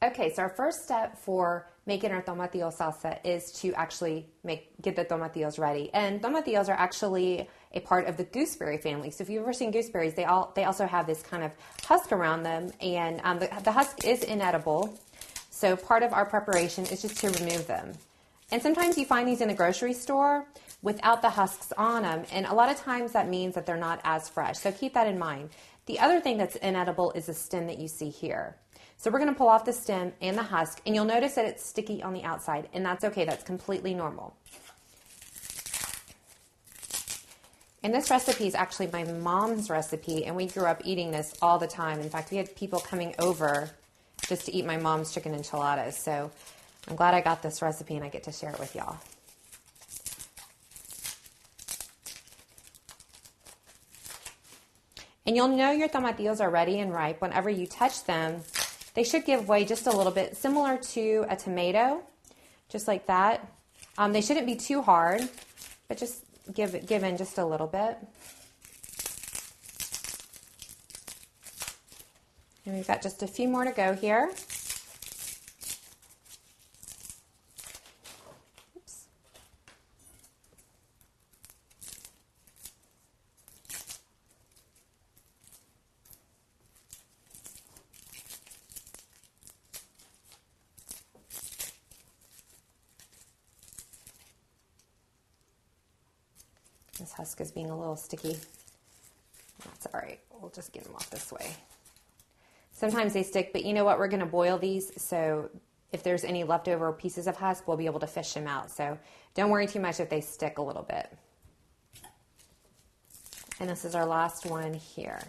Okay, so our first step for making our tomatillo salsa is to actually get the tomatillos ready. And tomatillos are actually a part of the gooseberry family. So if you've ever seen gooseberries, they also have this kind of husk around them, and the husk is inedible. So part of our preparation is just to remove them. And sometimes you find these in the grocery store without the husks on them, and a lot of times that means that they're not as fresh. So keep that in mind. The other thing that's inedible is the stem that you see here. So we're going to pull off the stem and the husk, and you'll notice that it's sticky on the outside, and that's okay. That's completely normal. And this recipe is actually my mom's recipe, and we grew up eating this all the time. In fact, we had people coming over just to eat my mom's chicken enchiladas. So I'm glad I got this recipe and I get to share it with y'all. And you'll know your tomatillos are ready and ripe whenever you touch them. They should give way just a little bit, similar to a tomato, just like that. They shouldn't be too hard, but just give in just a little bit. And we've got just a few more to go here. Oops. This husk is being a little sticky. That's all right. We'll just get them off this way. Sometimes they stick, but you know what? We're going to boil these, so if there's any leftover pieces of husk, we'll be able to fish them out. So don't worry too much if they stick a little bit. And this is our last one here.